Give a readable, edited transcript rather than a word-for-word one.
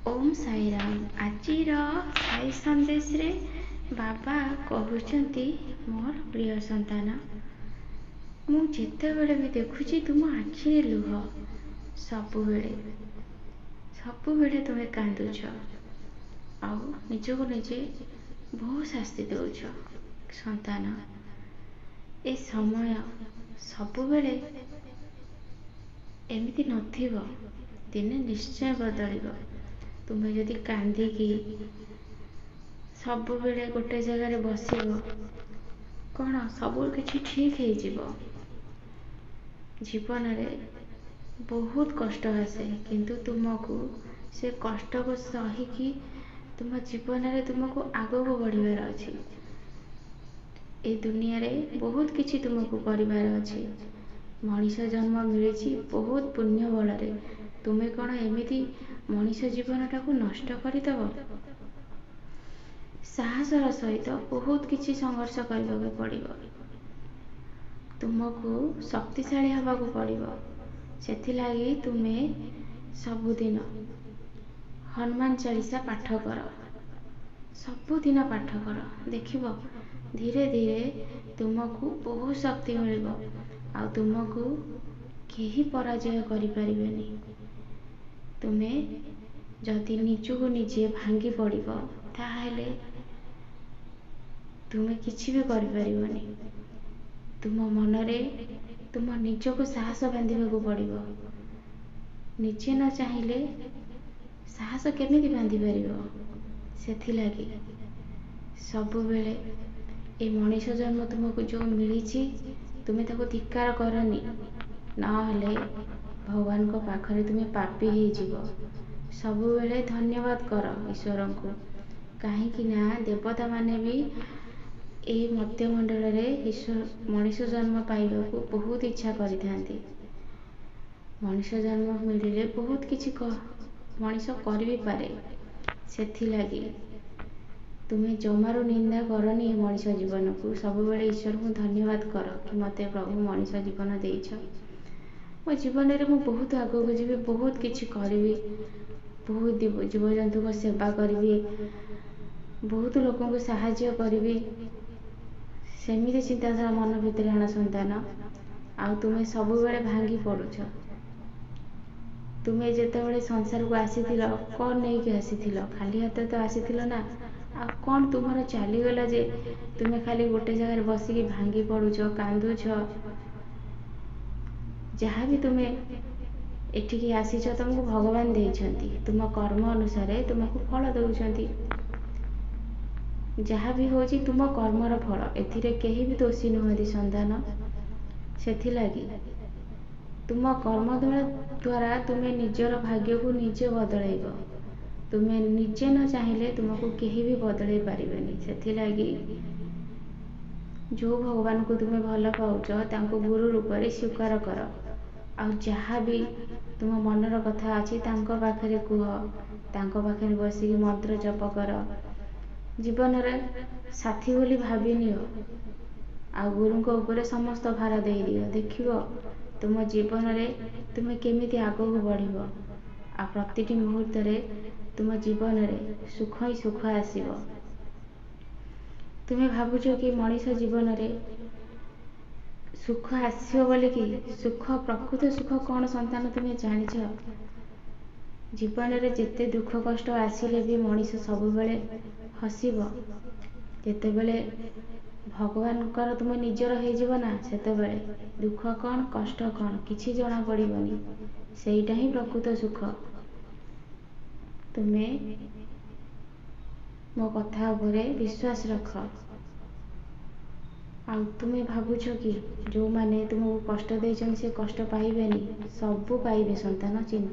ओम साईराम। आजिर साई संदेश रे बाबा कहते मोर प्रिय संतान, मु जेतेबेले भी देखुची तुम आखिरे लुह, सबुबेले तुम्हें कांदुछ आउ निजको निजे बहुत शास्ति दौच। संतान, ए समय सबुबेले एमिति नथिब, दिने निश्चय बदलिब। तुम्हें जदि कांदिकी सबुबेले गोटे जगार बसिब, कौन सब किछि ठीक हो जीव। जीवन में बहुत कष्ट आसे, किंतु तुमको से कष्ट को सहिकी तुम जीवन में तुमको आग को बढ़िबार अछि। ए दुनिया रे बहुत किछि तुमको करिबार अछि। मनीष जन्म मिली बहुत पुण्य बल रे, तुम्हें कौन एमिति मनीष जीवन टाकू नष्ट करदेव। साहसर सहित बहुत किछि संघर्ष करने पड़िबो, तुमको शक्तिशाली हवा को पड़िबो। सेथिलागी तुम्हें सबुदिन हनुमान चालीसा पाठ कर, सबुदिन पाठ कर, देखिबो धीरे धीरे तुमको बहुत शक्ति मिलिबो। आ तुमको केही पराजय करि परिबेनी। तुम्हें जदि निजको निजे भांगी पड़िबो ताहेले तुम्हें किछि भी करि परिबोनी। तुम मन रे तुम निजको साहस बांधिबा को पड़िबो। निजे न चाहिए साहस केमिति बांधि परिबो। सेथिलागी सबुबेले ए मनीष जन्म तुमको जो मिली तुम्हें ताको धिक्कार करनी, नहेले भगवान को पाखरे तुम्हें पापी हो जीवो। सबुबेले धन्यवाद कर ईश्वर को, कहीं ना देवता माने भी ए मध्यमंडल रे ईश्वर मनीष जन्म पाइबा को बहुत इच्छा करिथांती। मनीष जन्म मिलिले बहुत किछि मनीष करि भी पारे। सेथिलागी तुम्हें जमारू निंदा करनी ए मनीष जीवन को। सबुबेले ईश्वर को धन्यवाद कर कि मते प्रभु मनीष जीवन देइछ। मो जीवन रे मु बहुत आगो को जीवी, बहुत किछि करबी, बहुत जीव जंतु को सेवा करबी, बहुत लोगों को सहाय्य करबी। सेमिति चिंताधारा मन भितर आना संतान। आ तुम्हें सबुबेले भांगी पड़ुछ। तुम्हें जेतेबेले संसार को आसीथिल कौन नहीं कि आसीथिल, खाली हाथ तो आसीथिल ना। आ कौन तुम्हारा चलीगला जे तुम्हें खाली गोटे जगह बसिकी भांगी पड़ुछ, कांदुछ। जहाँ भी तुम्हें एठिकी आसीछ तुमको भगवान देइछंती, तुम कर्म अनुसार तुमको फल दउछंती। जहाँ भी होची तुम कर्मर फल, एथिरे केही भी दोषी नुहंती संतान। सेथिलागी तुम कर्म द्वारा तुम्हें निजर भाग्य को निजे बदलैब। तुम्हें निजे न चाहिए तुमको केही भी बदलै पारिबेनी। सेथिलागी जो भगवान को तुम्हें भल पाउछ तांको गुरु रूप में स्वीकार कर। आ जहाँ भी तुम मनर कथा अच्छी तांको पाखरे कुह, तांको पाखरे बसिकी मंत्र जप कर। जीवन रे साथी बोली भाभी नियो, आ गुरु को ऊपर समस्त भार दे दियो। देखिबो तुम जीवन रे तुम्हें केमिति आगो को बढ़िबो। आ प्रतिटी मुहूर्त रे तुम जीवन रे सुख ही सुख आसीबो। तुम्हें भाबुछ कि मनीष जीवन रे सुख आसीबो बोली कि, सुख प्रकृत सुख कौन संतान तुम्हें जानिछ। जीवन रे जेते दुख कष्ट आसिले भी मनीष सबुबेले हसीबो। जेतेबेले भगवान तुम निजर हो जीव ना, सेतेबेले दुख कौन कष्ट कौन किछि जना पड़िबनी। सेईटा ही प्रकृत सुख। तुम्हें मो कथा उपरे विश्वास रख। आ तुम्हें भाबुछ कि जो माने तुमको कष्ट देइछन से कष्ट पाइबेनी, सबु पाइबे संतान। चिंता